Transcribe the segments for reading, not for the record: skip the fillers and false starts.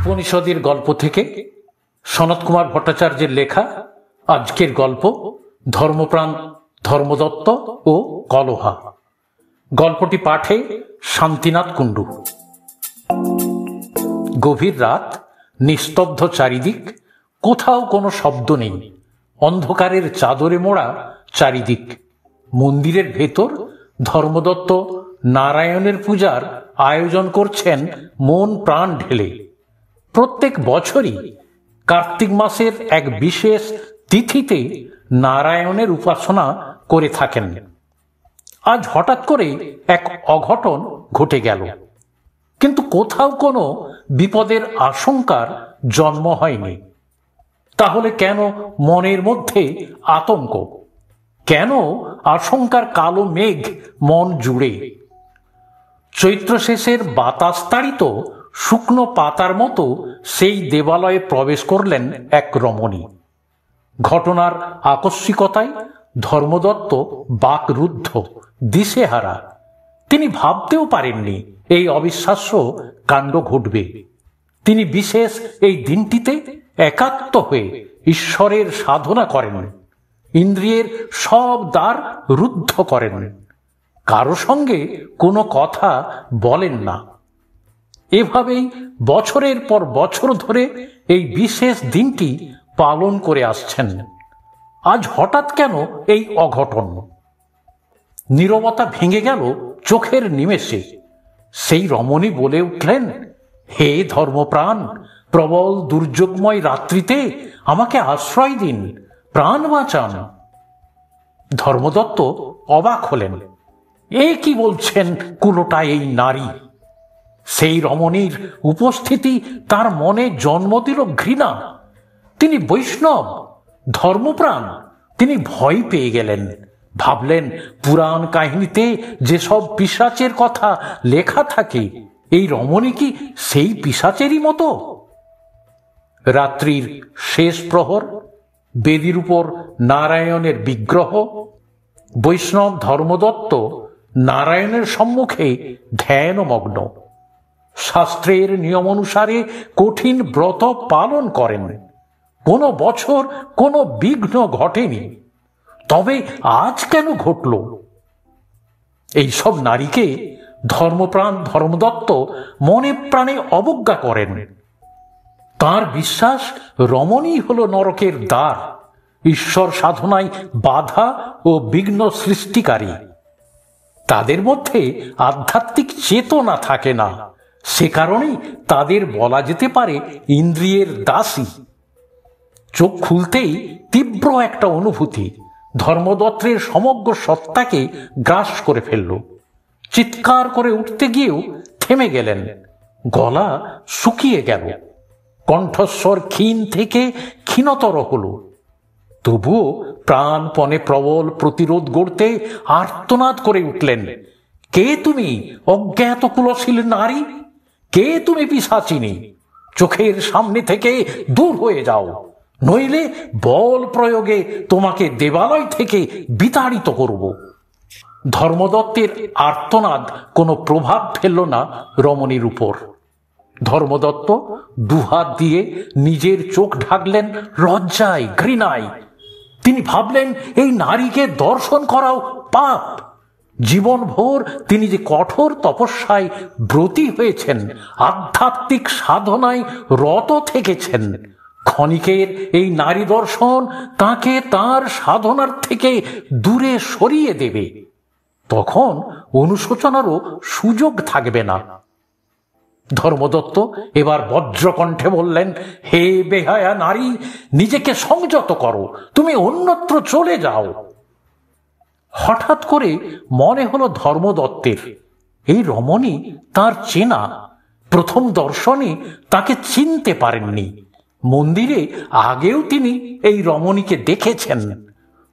উপনিষদের গল্প থেকে সনত কুমার ভট্টাচার্যের লেখা আজকের গল্প ধর্মপ্রাণ ধর্মদত্ত ও কলহা। গল্পটি পাঠে শান্তিনাথ কুণ্ডু। গভীর রাত, নিস্তব্ধ চারিদিক, কোথাও কোনো শব্দ নেই, অন্ধকারের চাদরে মোড়া চারিদিক। মন্দিরের ভেতর ধর্মদত্ত নারায়ণের পূজার আয়োজন করছেন মন প্রাণ ঢেলে। প্রত্যেক বছরই কার্তিক মাসের এক বিশেষ তিথিতে নারায়ণের উপাসনা করে থাকেন। আজ হঠাৎ করে এক অঘটন ঘটে গেল, কিন্তু কোথাও কোনো বিপদের আশঙ্কার জন্ম হয়নি। তাহলে কেন মনের মধ্যে আতঙ্ক? কেন আশঙ্কার কালো মেঘ মন জুড়ে? চৈত্র শেষের বাতাস তাড়িত শুকনো পাতার মতো সেই দেবালয়ে প্রবেশ করলেন এক রমণী। ঘটনার আকস্মিকতায় ধর্মদত্ত বাকরুদ্ধ, দিশেহারা। তিনি ভাবতেও পারেননি এই অবিশ্বাস্য কাণ্ড ঘটবে। তিনি বিশেষ এই দিনটিতে একাত্ম হয়ে ঈশ্বরের সাধনা করেন, ইন্দ্রিয়ের সব দ্বার রুদ্ধ করেন, কারো সঙ্গে কোনো কথা বলেন না। এভাবেই বছরের পর বছর ধরে এই বিশেষ দিনটি পালন করে আসছেন। আজ হঠাৎ কেন এই অঘটন? নীরবতা ভেঙে গেল চোখের নিমেষে। সেই রমণী বলে উঠলেন, হে ধর্মপ্রাণ, প্রবল দুর্যোগময় রাত্রিতে আমাকে আশ্রয় দিন, প্রাণ বাঁচান। ধর্মদত্ত অবাক হলেন। এ কি বলছেন কুলোটা এই নারী? সেই রমণীর উপস্থিতি তার মনে জন্ম দিল ঘৃণা। তিনি বৈষ্ণব, ধর্মপ্রাণ। তিনি ভয় পেয়ে গেলেন। ভাবলেন, পুরাণ কাহিনীতে যেসব পিশাচের কথা লেখা থাকে, এই রমণী কি সেই পিশাচেরই মতো? রাত্রির শেষ প্রহর, বেদির উপর নারায়ণের বিগ্রহ। বৈষ্ণব ধর্মদত্ত নারায়ণের সম্মুখে ধ্যানমগ্ন। শাস্ত্রের নিয়ম অনুসারে কঠিন ব্রত পালন করেন। কোনো বছর কোনো বিঘ্ন ঘটেনি, তবে আজ কেন ঘটল? এইসব নারীকে ধর্মপ্রাণ ধর্মদত্ত মনে প্রাণে অবজ্ঞা করেন। তার বিশ্বাস রমণী হল নরকের দ্বার, ঈশ্বর সাধনায় বাধা ও বিঘ্ন সৃষ্টিকারী। তাদের মধ্যে আধ্যাত্মিক চেতনা থাকে না, সে কারণেই তাদের বলা যেতে পারে ইন্দ্রিয়ের দাসী। চোখ খুলতেই তীব্র একটা অনুভূতি ধর্মদত্তের সমগ্র সত্তাকে গ্রাস করে ফেলল। চিৎকার করে উঠতে গিয়েও থেমে গেলেন। গলা শুকিয়ে গেল, কণ্ঠস্বর ক্ষীণ থেকে ক্ষীণতর হল। তবুও প্রাণপণে প্রবল প্রতিরোধ গড়তে আর্তনাদ করে উঠলেন, কে তুমি অজ্ঞাত কুলশীল নারী? কে তুমি পিশাচিনী? চোখের সামনে থেকে দূর হয়ে যাও, নইলে বল প্রয়োগে তোমাকে দেবালয় থেকে বিতাড়িত করব। ধর্মদত্তের আর্তনাদ কোনো প্রভাব ফেলল না রমণীর উপর। ধর্মদত্ত দুহাত দিয়ে নিজের চোখ ঢাকলেন লজ্জায়, ঘৃণায়। তিনি ভাবলেন, এই নারীকে দর্শন করাও পাপ। জীবনভর তিনি যে কঠোর তপস্যায় ব্রতী হয়েছেন, আধ্যাত্মিক সাধনায় রত থেকেছেন, ক্ষণিকের এই নারী দর্শন তাকে তার সাধনার থেকে দূরে সরিয়ে দেবে। তখন অনুশোচনারও সুযোগ থাকবে না। ধর্মদত্ত এবার বজ্রকণ্ঠে বললেন, হে বেহায়া নারী, নিজেকে সংযত করো, তুমি অন্যত্র চলে যাও। হঠাৎ করে মনে হলো ধর্মদত্তের, এই রমণী তার চেনা। প্রথম দর্শনে তাকে চিনতে পারেননি। মন্দিরে আগেও তিনি এই রমণীকে দেখেছেন,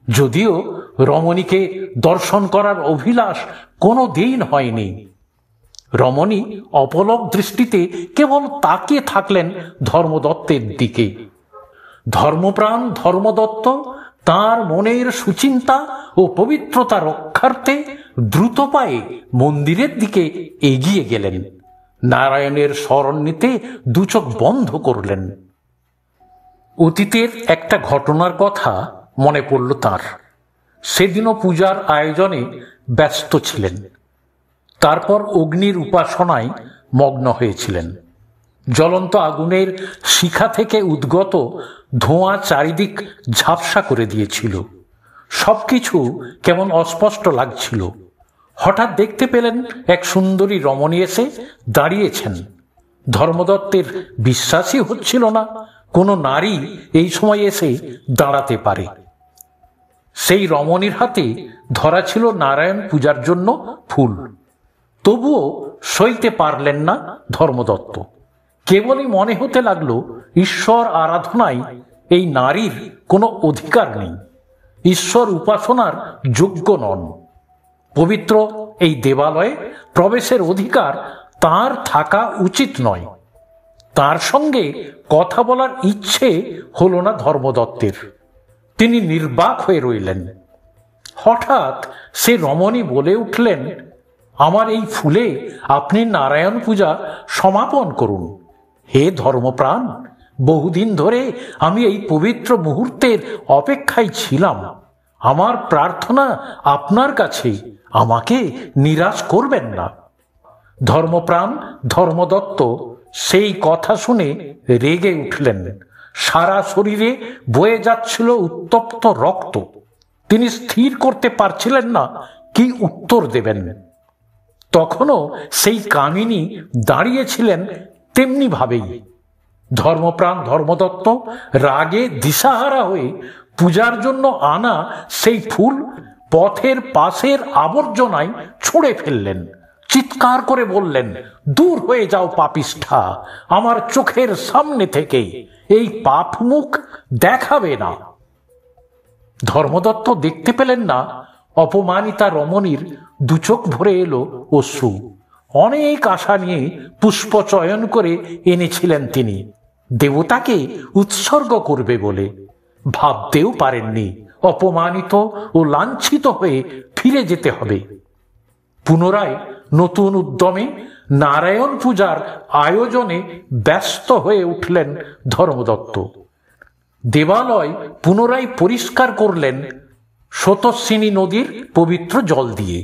যদিও রমণীকে দর্শন করার অভিলাষ কোনো দিন হয়নি। রমণী অপলক দৃষ্টিতে কেবল তাকিয়ে থাকলেন ধর্মদত্তের দিকে। ধর্মপ্রাণ ধর্মদত্ত তার মনের সুচিন্তা ও পবিত্রতা রক্ষার্থে দ্রুত পায়ে মন্দিরের দিকে এগিয়ে গেলেন। নারায়ণের স্মরণ নিতে দু চোখ বন্ধ করলেন। অতীতের একটা ঘটনার কথা মনে পড়ল তার। সেদিনও পূজার আয়োজনে ব্যস্ত ছিলেন। তারপর অগ্নির উপাসনায় মগ্ন হয়েছিলেন। জ্বলন্ত আগুনের শিখা থেকে উদ্গত ধোঁয়া চারিদিক ঝাপসা করে দিয়েছিল। সবকিছু কেমন অস্পষ্ট লাগছিল। হঠাৎ দেখতে পেলেন এক সুন্দরী রমণী এসে দাঁড়িয়েছেন। ধর্মদত্তের বিশ্বাসই হচ্ছিল না কোনো নারী এই সময় এসে দাঁড়াতে পারে। সেই রমণীর হাতে ধরা ছিল নারায়ণ পূজার জন্য ফুল। তবুও সইতে পারলেন না ধর্মদত্ত। কেবলই মনে হতে লাগলো ঈশ্বর আরাধনায় এই নারীর কোনো অধিকার নেই, ঈশ্বর উপাসনার যোগ্য নন। পবিত্র এই দেবালয়ে প্রবেশের অধিকার তার থাকা উচিত নয়। তার সঙ্গে কথা বলার ইচ্ছে হলো না ধর্মদত্তের। তিনি নির্বাক হয়ে রইলেন। হঠাৎ সে রমণী বলে উঠলেন, আমার এই ফুলে আপনি নারায়ণ পূজা সমাপন করুন। হে ধর্মপ্রাণ, বহুদিন ধরে আমি এই পবিত্র মুহূর্তের অপেক্ষায় ছিলাম। আমার প্রার্থনা আপনার কাছে, আমাকে নিরাশ করবেন না। ধর্মপ্রাণ ধর্মদত্ত সেই কথা শুনে রেগে উঠলেন। সারা শরীরে বয়ে যাচ্ছিল উত্তপ্ত রক্ত। তিনি স্থির করতে পারছিলেন না কি উত্তর দেবেন। তখনও সেই কামিনী দাঁড়িয়েছিলেন তেমনি ভাবেই। ধর্মপ্রাণ ধর্মদত্ত রাগে দিশাহারা হয়ে পূজার জন্য আনা সেই ফুল পথের পাশের আবর্জনায় ছুঁড়ে ফেললেন। চিৎকার করে বললেন, দূর হয়ে যাও পাপিষ্ঠা, আমার চোখের সামনে থেকে এই পাপ মুখ দেখাবে না। ধর্মদত্ত দেখতে পেলেন না অপমানিতা রমণীর দু চোখ ভরে এলো অশ্রু। অনেক আশা নিয়ে পুষ্প চয়ন করে এনেছিলেন তিনি, দেবতাকে উৎসর্গ করবে বলে। ভাবতেও পারেননি অপমানিত ও লাঞ্ছিত হয়ে ফিরে যেতে হবে। পুনরায় নতুন উদ্যমে নারায়ণ পূজার আয়োজনে ব্যস্ত হয়ে উঠলেন ধর্মদত্ত। দেবালয় পুনরায় পরিষ্কার করলেন স্রোতস্বিনী নদীর পবিত্র জল দিয়ে,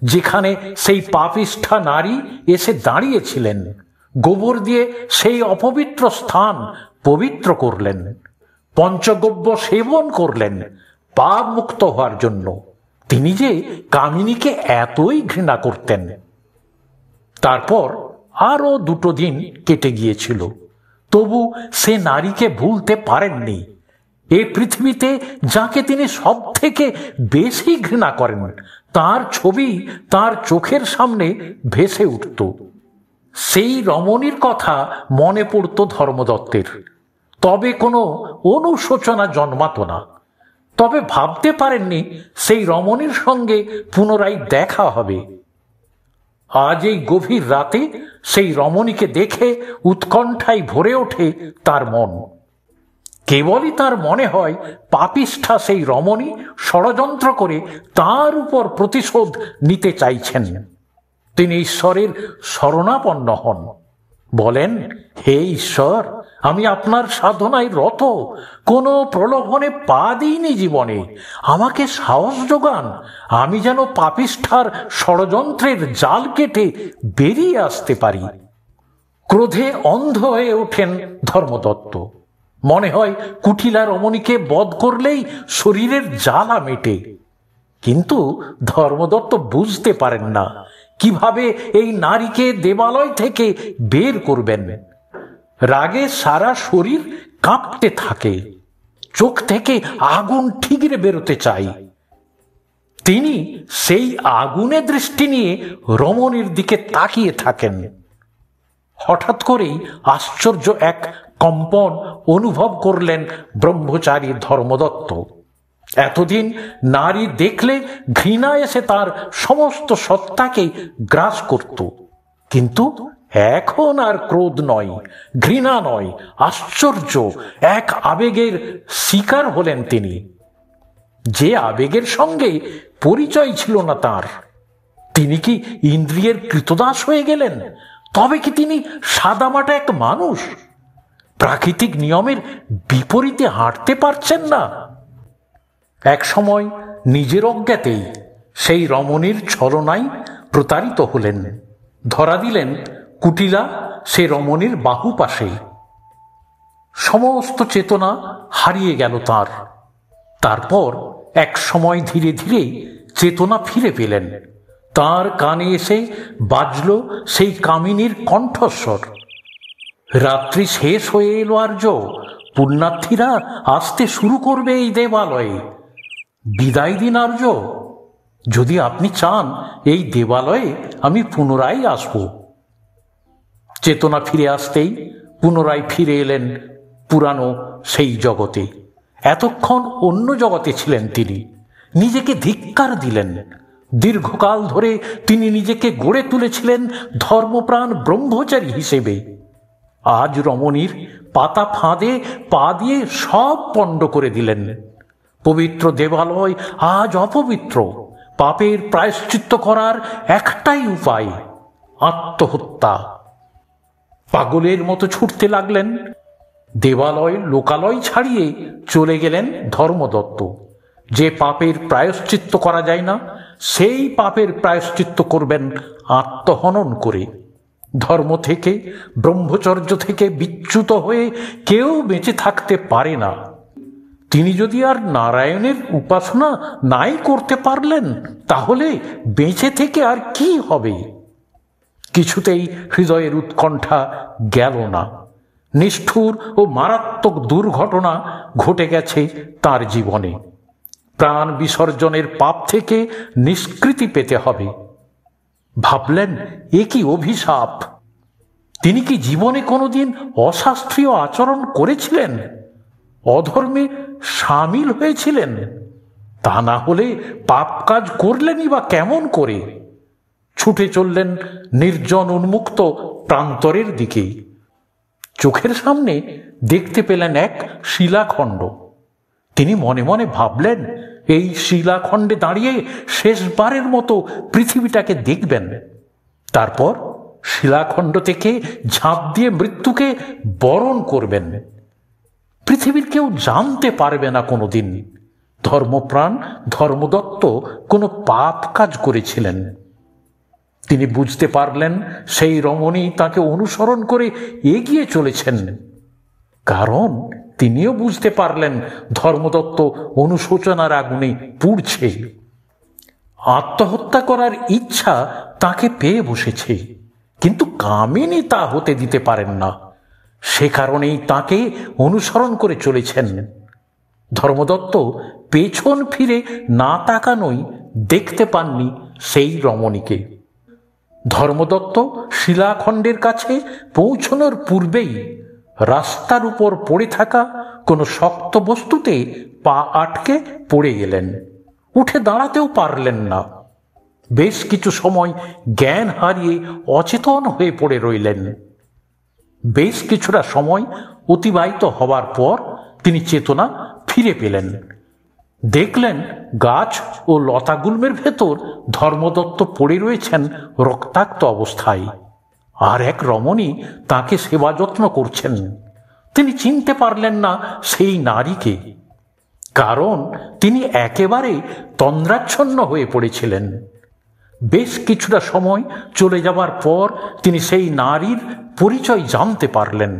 যেখানে সেই পাপিষ্ঠা নারী এসে দাঁড়িয়েছিলেন। গোবর দিয়ে সেই অপবিত্র স্থান পবিত্র করলেন। পঞ্চগব্য সেবন করলেন পাপ মুক্ত হওয়ার জন্য। তিনি যে কামিনীকে এতই ঘৃণা করতেন। তারপর আরো 2 দিন কেটে গিয়েছিল, তবু সে নারীকে ভুলতে পারেননি। এই পৃথিবীতে যাকে তিনি সব থেকে বেশি ঘৃণা করেন, তার ছবি তার চোখের সামনে ভেসে উঠত। সেই রমণীর কথা মনে পড়ত ধর্মদত্তের। তবে কোনো অনুশোচনা জন্মাত না। তবে ভাবতে পারেননি সেই রমণীর সঙ্গে পুনরায় দেখা হবে। আজ এই গভীর রাতে সেই রমণীকে দেখে উৎকণ্ঠায় ভরে ওঠে তার মন। কেবলই তার মনে হয় পাপিষ্ঠা সেই রমণী ষড়যন্ত্র করে তার উপর প্রতিশোধ নিতে চাইছেন। তিনি ঈশ্বরের শরণাপন্ন হন, বলেন, হে ঈশ্বর, আমি আপনার সাধনায় রত, কোনো প্রলোভনে পা দিইনি জীবনে। আমাকে সাহস যোগান, আমি যেন পাপিষ্ঠার ষড়যন্ত্রের জাল কেটে বেরিয়ে আসতে পারি। ক্রোধে অন্ধ হয়ে ওঠেন ধর্মদত্ত। মনে হয় কুটিলা রমণীকে বধ করলেই শরীরের জ্বালা মেটে। কিন্তু ধর্মদত্ত বুঝতে পারেন না কিভাবে এই নারীকে দেবালয় থেকে বের করবেন। রাগে সারা শরীর কাঁপতে থাকে, চোখ থেকে আগুন ঠিকরে বেরোতে চায়। তিনি সেই আগুনে দৃষ্টি নিয়ে রমণীর দিকে তাকিয়ে থাকেন। হঠাৎ করেই আশ্চর্য এক কম্পন অনুভব করলেন ব্রহ্মচারী ধর্মদত্ত। এতদিন নারী দেখলে ঘৃণা এসে তার সমস্ত সত্তাকে গ্রাস করত, কিন্তু এখন আর ক্রোধ নয়, ঘৃণা নয়, আশ্চর্য এক আবেগের শিকার হলেন তিনি, যে আবেগের সঙ্গে পরিচয় ছিল না তার। তিনি কি ইন্দ্রিয়ের কৃতদাস হয়ে গেলেন? তবে কি তিনি সাদামাটা এক মানুষ? প্রাকৃতিক নিয়মের বিপরীতে হাঁটতে পারছেন না? এক সময় নিজের অজ্ঞাতেই সেই রমণীর ছলনায় প্রতারিত হলেন। ধরা দিলেন কুটিলা সে রমণীর বাহু পাশে। সমস্ত চেতনা হারিয়ে গেল তার। তারপর এক সময় ধীরে ধীরে চেতনা ফিরে পেলেন। তার কানে এসে বাজল সেই কামিনীর কণ্ঠস্বর। রাত্রি শেষ হয়ে এলো আর্য, পুণ্যার্থীরা আসতে শুরু করবে এই দেবালয়ে। বিদায় দিন আর্য, যদি আপনি চান এই দেবালয়ে আমি পুনরায় আসব। চেতনা ফিরে আসতেই পুনরায় ফিরে এলেন পুরানো সেই জগতে। এতক্ষণ অন্য জগতে ছিলেন তিনি। নিজেকে ধিক্কার দিলেন। দীর্ঘকাল ধরে তিনি নিজেকে গড়ে তুলেছিলেন ধর্মপ্রাণ ব্রহ্মচারী হিসেবে। আজ রমণীর পাতা ফাঁদে পা দিয়ে সব পণ্ড করে দিলেন। পবিত্র দেবালয় আজ অপবিত্র। পাপের প্রায়শ্চিত্ত করার একটাই উপায়, আত্মহত্যা। পাগলের মতো ছুটতে লাগলেন। দেবালয় লোকালয় ছাড়িয়ে চলে গেলেন ধর্মদত্ত। যে পাপের প্রায়শ্চিত্ত করা যায় না, সেই পাপের প্রায়শ্চিত্ত করবেন আত্মহনন করে। ধর্ম থেকে, ব্রহ্মচর্য থেকে বিচ্যুত হয়ে কেউ বেঁচে থাকতে পারে না। তিনি যদি আর নারায়ণের উপাসনা নাই করতে পারলেন, তাহলে বেঁচে থেকে আর কি হবে? কিছুতেই হৃদয়ের উৎকণ্ঠা গেল না। নিষ্ঠুর ও মারাত্মক দুর্ঘটনা ঘটে গেছে তার জীবনে। প্রাণ বিসর্জনের পাপ থেকে নিষ্কৃতি পেতে হবে। ভাবলেন, এ কি অভিশাপ! তিনি কি জীবনে কোনোদিন অশাস্ত্রীয় আচরণ করেছিলেন? অধর্মে সামিল হয়েছিলেন? তা না হলে পাপ কাজ করলেনই বা কেমন করে? ছুটে চললেন নির্জন উন্মুক্ত প্রান্তরের দিকে। চোখের সামনে দেখতে পেলেন এক শিলাখণ্ড। তিনি মনে মনে ভাবলেন, এই শিলাখণ্ডে দাঁড়িয়ে শেষবারের মতো পৃথিবীটাকে দেখবেন। তারপর শিলাখণ্ড থেকে ঝাঁপ দিয়ে মৃত্যুকে বরণ করবেন। পৃথিবীর কেউ জানতে পারবে না কোনোদিন ধর্মপ্রাণ ধর্মদত্ত কোনো পাপ কাজ করেছিলেন। তিনি বুঝতে পারলেন সেই রমণী তাকে অনুসরণ করে এগিয়ে চলেছেন। কারণ তিনিও বুঝতে পারলেন ধর্মদত্ত অনুশোচনার আগুনে পুড়ছে। আত্মহত্যা করার ইচ্ছা তাকে পেয়ে বসেছে, কিন্তু কামিনী তা হতে দিতে পারেন না। সে কারণেই তাকে অনুসরণ করে চলেছেন। ধর্মদত্ত পেছন ফিরে না তাকানোই দেখতে পাননি সেই রমণীকে। ধর্মদত্ত শিলাখণ্ডের কাছে পৌঁছনোর পূর্বেই রাস্তার উপর পড়ে থাকা কোনো শক্ত বস্তুতে পা আটকে পড়ে গেলেন। উঠে দাঁড়াতেও পারলেন না। বেশ কিছু সময় জ্ঞান হারিয়ে অচেতন হয়ে পড়ে রইলেন। বেশ কিছুটা সময় অতিবাহিত হবার পর তিনি চেতনা ফিরে পেলেন। দেখলেন গাছ ও লতাগুল্মের ভেতর ধর্মদত্ত পড়ে রয়েছেন রক্তাক্ত অবস্থায়, আর এক রমণী তাকে সেবা যত্ন করছেন। তিনি চিনতে পারলেন না সেই নারীকে, কারণ তিনি একেবারে তন্দ্রাচ্ছন্ন হয়ে পড়েছিলেন। বেশ কিছুটা সময় চলে যাবার পর তিনি সেই নারীর পরিচয় জানতে পারলেন।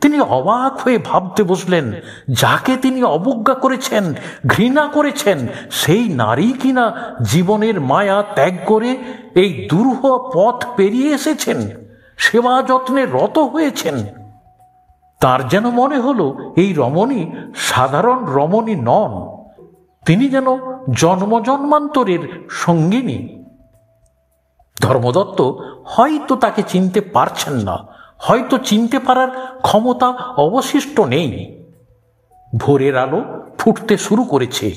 তিনি অবাক হয়ে ভাবতে বসলেন, যাকে তিনি অবজ্ঞা করেছেন, ঘৃণা করেছেন, সেই নারী কিনা জীবনের মায়া ত্যাগ করে এই দুরূহ পথ পেরিয়ে এসেছেন, সেবা যত্নে রত হয়েছেন। তার যেন মনে হলো এই রমণী সাধারণ রমণী নন, তিনি যেন জন্মজন্মান্তরের সঙ্গিনী। ধর্মদত্ত হয়তো তাকে চিনতে পারছেন না, হয়তো চিনতে পারার ক্ষমতা অবশিষ্ট নেই। ভোরের আলো ফুটতে শুরু করেছে।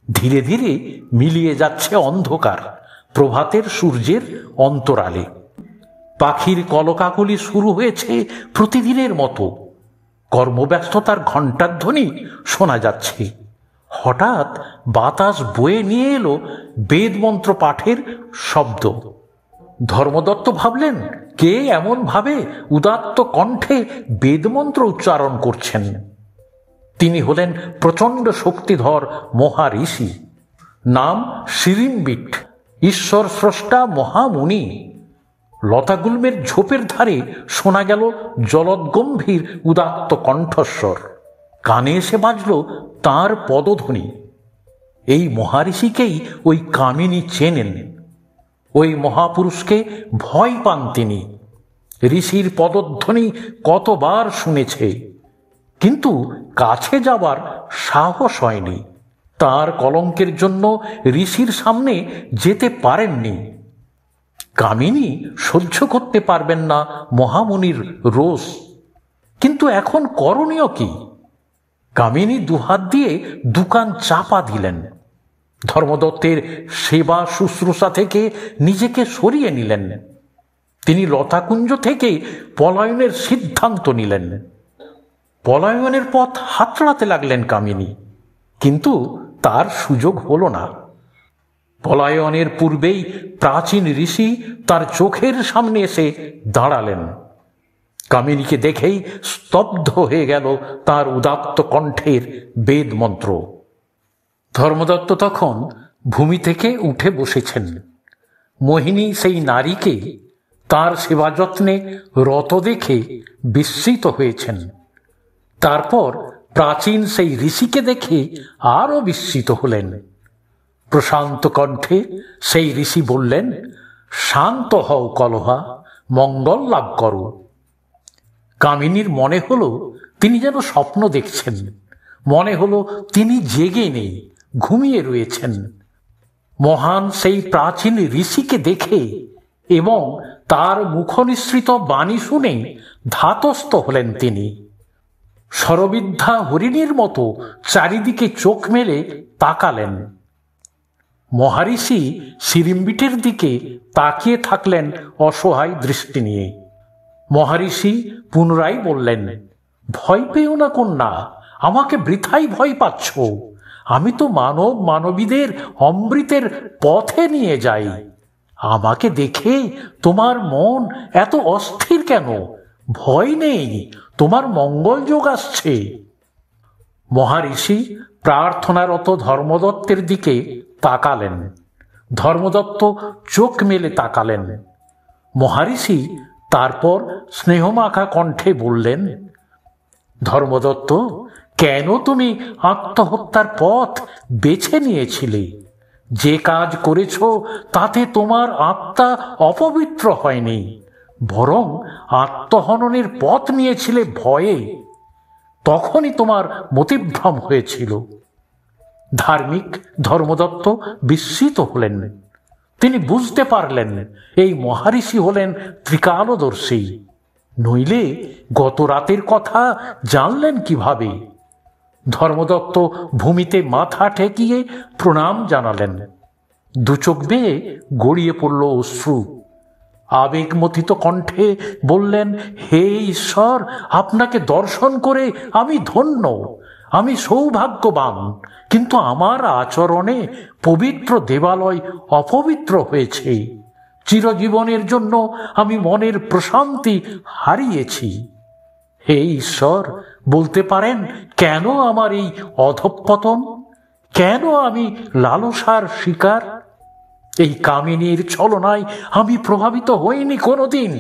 ধীরে ধীরে মিলিয়ে যাচ্ছে অন্ধকার প্রভাতের সূর্যের অন্তরালে। পাখির কলকাকলি শুরু হয়েছে প্রতিদিনের মতো। কর্মব্যস্ততার ঘণ্টার ধ্বনি শোনা যাচ্ছে। হঠাৎ বাতাস বয়ে নিয়ে এলো বেদমন্ত্র পাঠের শব্দ। ধর্মদত্ত ভাবলেন, কে এমন ভাবে উদাত্ত কণ্ঠে বেদমন্ত্র উচ্চারণ করছেন। তিনি হলেন প্রচণ্ড শক্তিধর মহাঋষি, নাম শিরিম্বিট, ঈশ্বর স্রষ্টা মহামুনি। লতাগুল্মের ঝোপের ধারে শোনা গেল জলদ্গম্ভীর উদাত্ত কণ্ঠস্বর। কানে এসে বাজল তাঁর পদধ্বনি। এই মহাঋষিকেই ওই কামিনী চেনেন। ওই মহাপুরুষকে ভয় পান তিনি। ঋষির পদধ্বনি কতবার শুনেছে, কিন্তু কাছে যাবার সাহস হয়নি। তার কলঙ্কের জন্য ঋষির সামনে যেতে পারেননি। কামিনী সহ্য করতে পারবেন না মহামুনির রোষ। কিন্তু এখন করণীয় কি? কামিনী দুহাত দিয়ে দুকান চাপা দিলেন। ধর্মদত্তের সেবা শুশ্রূষা থেকে নিজেকে সরিয়ে নিলেন। তিনি লতাকুঞ্জ থেকে পলায়নের সিদ্ধান্ত নিলেন। পলায়নের পথ হাতড়াতে লাগলেন কামিনী, কিন্তু তার সুযোগ হল না। পলায়নের পূর্বেই প্রাচীন ঋষি তার চোখের সামনে এসে দাঁড়ালেন। কামিনীকে দেখেই স্তব্ধ হয়ে গেল তার উদাত্ত কণ্ঠের বেদ মন্ত্র। ধর্মদত্ত তখন ভূমি থেকে উঠে বসেছেন। মোহিনী সেই নারীকে তার সেবা যত্নে রত দেখে বিস্মিত হয়েছেন। তারপর প্রাচীন সেই ঋষিকে দেখে আরো বিস্মিত হলেন। প্রশান্ত কণ্ঠে সেই ঋষি বললেন, শান্ত হও কলহা, মঙ্গল লাভ করো। কামিনীর মনে হলো তিনি যেন স্বপ্ন দেখছেন। মনে হলো তিনি জেগে নেই, ঘুমিয়ে রয়েছেন। মহান সেই প্রাচীন ঋষিকে দেখে এবং তার মুখনিসৃত বাণী শুনে ধাতস্থ হলেন তিনি। শরবিদ্ধা হরিণীর মতো চারিদিকে চোখ মেলে তাকালেন। মহারিষি শিরিম্বিটের দিকে তাকিয়ে থাকলেন অসহায় দৃষ্টি নিয়ে। মহারিষি পুনরায় বললেন, ভয় পেও না কন্যা, আমাকে বৃথাই ভয় পাচ্ছ। আমি তো মানব মানবীদের অমৃতের পথে নিয়ে যাই। আমাকে দেখে তোমার মন এত অস্থির কেন? ভয় নেই, তোমার মঙ্গল যোগ আসছে। মহারিষি প্রার্থনারত ধর্মদত্তের দিকে তাকালেন। ধর্মদত্ত চোখ মেলে তাকালেন। মহারিষি তারপর স্নেহমাখা কণ্ঠে বললেন, ধর্মদত্ত, কেন তুমি আত্মহত্যার পথ বেছে নিয়েছিলে? যে কাজ করেছ তাতে তোমার আত্মা অপবিত্র হয়নি, বরং আত্মহননের পথ নিয়েছিলে ভয়ে। তখনই তোমার মতিভ্রম হয়েছিল। ধার্মিক ধর্মদত্ত বিস্মিত হলেন। তিনি বুঝতে পারলেন এই মহারিষি হলেন ত্রিকালদর্শী। নইলে গত রাতের কথা জানলেন কিভাবে? ধর্মদত্ত ভূমিতে মাথা ঠেকিয়ে প্রণাম জানালেন। দুচোখ বেয়ে গড়িয়ে পড়ল অশ্রু। আবেগমথিত কণ্ঠে বললেন, হে ঈশ্বর, আপনাকে দর্শন করে আমি ধন্য, আমি সৌভাগ্যবান। কিন্তু আমার আচরণে পবিত্র দেবালয় অপবিত্র হয়েছে। চিরজীবনের জন্য আমি মনের প্রশান্তি হারিয়েছি। হে ঈশ্বর, বলতে পারেন কেন আমার এই অধঃপতন? কেন আমি লালসার শিকার? এই কামিনীর ছলনায় আমি প্রভাবিত হইনি কোনোদিন,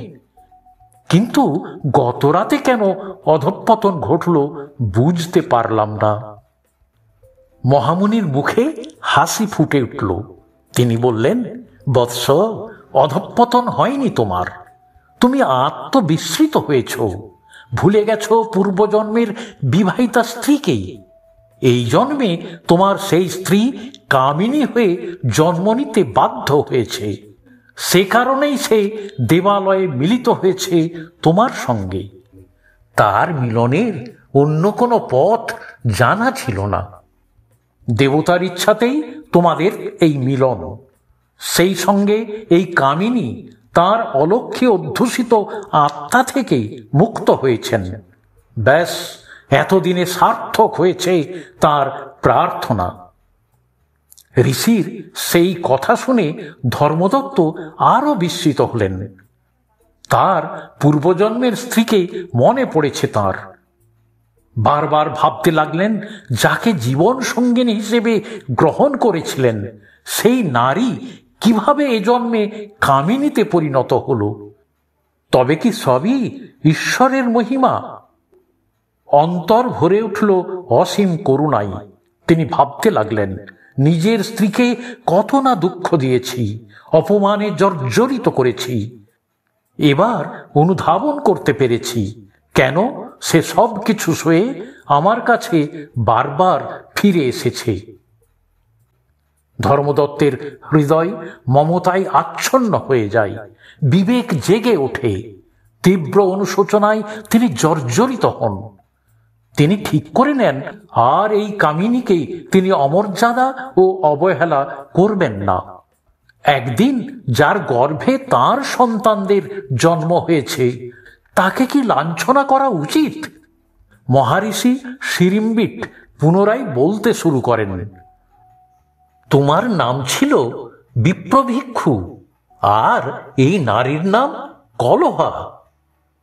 কিন্তু গত রাতে কেন অধঃপতন ঘটল বুঝতে পারলাম না। মহামুনির মুখে হাসি ফুটে উঠল। তিনি বললেন, বৎস, অধঃপতন হয়নি তোমার। তুমি আত্মবিস্মৃত হয়েছ, ভুলে গেছ পূর্বজন্মের বিবাহিতা স্ত্রীকে। এই জন্মে তোমার সেই স্ত্রী কামিনী হয়ে জন্ম নিতে বাধ্য হয়েছে। সে কারণেই সে দেবালয়ে মিলিত হয়েছে তোমার সঙ্গে। তার মিলনের অন্য কোনো পথ জানা ছিল না। দেবতার ইচ্ছাতেই তোমাদের এই মিলন। সেই সঙ্গে এই কামিনী তার অলক্ষ্যে অধ্যুষিত আত্মা থেকে মুক্ত হয়েছেন। ব্যাস, এতদিনে সার্থক হয়েছে তার প্রার্থনা। ঋষির সেই কথা শুনে ধর্মদত্ত আরো বিস্মিত হলেন। তার পূর্বজন্মের স্ত্রীকে মনে পড়েছে তার। বারবার ভাবতে লাগলেন যাকে জীবন সঙ্গিনী হিসেবে গ্রহণ করেছিলেন সেই নারী কিভাবে এ জন্মে কামিনীতে পরিণত হলো। তবে কি সবই ঈশ্বরের মহিমা? অন্তর ভরে উঠল অসীম করুণায়। তিনি ভাবতে লাগলেন নিজের স্ত্রীকে কত না দুঃখ দিয়েছি, অপমানে জর্জরিত করেছি। এবার অনুধাবন করতে পেরেছি কেন সে সব কিছু সয়ে আমার কাছে বারবার ফিরে এসেছে। ধর্মদত্তের হৃদয় মমতায় আচ্ছন্ন হয়ে যায়, বিবেক জেগে ওঠে। তীব্র অনুশোচনায় তিনি জর্জরিত হন। তিনি ঠিক করে নেন আর এই কামিনীকে তিনি অমর্যাদা ও অবহেলা করবেন না। একদিন যার গর্ভে তার সন্তানদের জন্ম হয়েছে তাকে কি লাঞ্ছনা করা উচিত? মহারিষি শিরিম্বিট পুনরায় বলতে শুরু করেন, তোমার নাম ছিল বিপ্রভিক্ষু, আর এই নারীর নাম কলহা।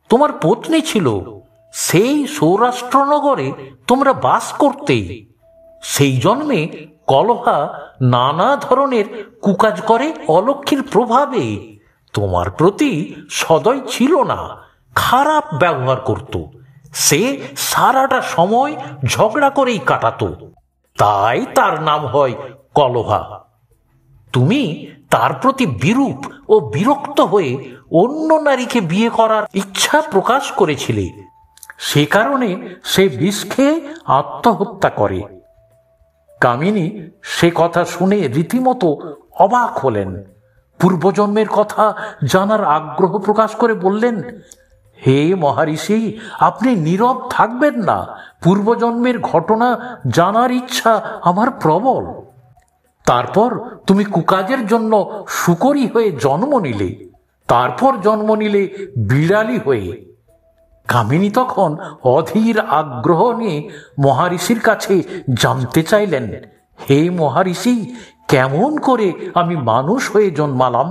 তোমার পত্নী ছিল, সেই সৌরাষ্ট্রনগরে তোমরা বাস করতে। সেই জন্মে কলহা নানা ধরনের কুকাজ করে অলক্ষীর প্রভাবে তোমার প্রতি সদয় ছিল না, খারাপ ব্যবহার করত। সে সারাটা সময় ঝগড়া করেই কাটাতো, তাই তার নাম হয় কলহা। তুমি তার প্রতি বিরূপ ও বিরক্ত হয়ে অন্য নারীকে বিয়ে করার ইচ্ছা প্রকাশ করেছিলে। সে কারণে সে বিষ খেয়ে আত্মহত্যা করে। কামিনী সে কথা শুনে রীতিমতো অবাক হলেন। পূর্বজন্মের কথা জানার আগ্রহ প্রকাশ করে বললেন, হে মহারিষি, আপনি নীরব থাকবেন না। পূর্বজন্মের ঘটনা জানার ইচ্ছা আমার প্রবল। তারপর তুমি কুকাজের জন্য শুকরী হয়ে জন্ম নিলে, তারপর জন্ম নিলে বিড়ালি হয়ে। কামিনী তখন অধীর আগ্রহ নিয়ে মহারিষির কাছে জানতে চাইলেন, হে মহারিষি, কেমন করে আমি মানুষ হয়ে জন্মালাম?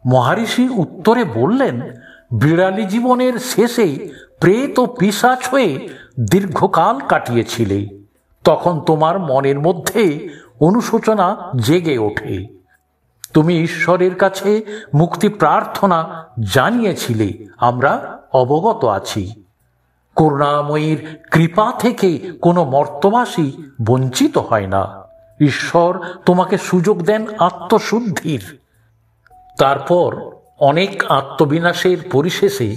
মহারিষি উত্তরে বললেন, বিড়ালি জীবনের শেষে প্রেত ও পিশাচ হয়ে দীর্ঘকাল কাটিয়েছিলে। তখন তোমার মনের মধ্যে অনুশোচনা জেগে ওঠে। তুমি ঈশ্বরের কাছে মুক্তি প্রার্থনা জানিয়েছিলে, আমরা অবগত আছি। করুণাময়ীর কৃপা থেকে কোনো মর্তবাসী বঞ্চিত হয় না। ঈশ্বর তোমাকে সুযোগ দেন আত্মশুদ্ধির। তারপর অনেক আত্মবিনাশের পরিশেষে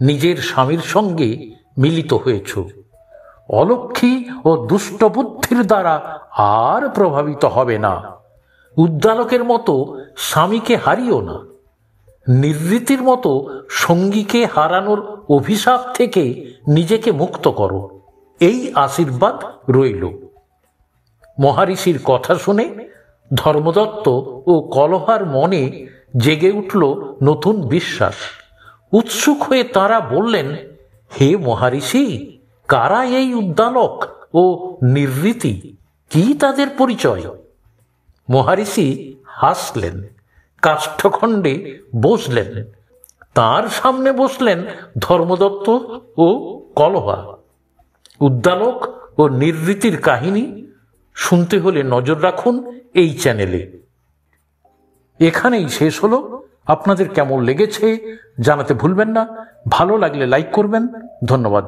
নিজের স্বামীর সঙ্গে মিলিত হয়েছ। অলক্ষী ও দুষ্টবুদ্ধির দ্বারা আর প্রভাবিত হবে না। উদ্দালকের মতো স্বামীকে হারিও না। নির্রীতির মতো সঙ্গীকে হারানোর অভিশাপ থেকে নিজেকে মুক্ত করো, এই আশীর্বাদ রইল। মহারিষির কথা শুনে ধর্মদত্ত ও কলহার মনে জেগে উঠল নতুন বিশ্বাস। উৎসুক হয়ে তারা বললেন, হে মহারিষি, কারা এই উদ্দালক ও নির্রীতি? কি তাদের পরিচয়? মহারিষি হাসলেন, কাষ্ঠখণ্ডে বসলেন। তার সামনে বসলেন ধর্মদত্ত ও কলহা। উদ্দালক ও নির্রীতির কাহিনী শুনতে হলে নজর রাখুন এই চ্যানেলে। এখানেই শেষ হলো। আপনাদের কেমন লেগেছে জানাতে ভুলবেন না। ভালো লাগলে লাইক করবেন। ধন্যবাদ।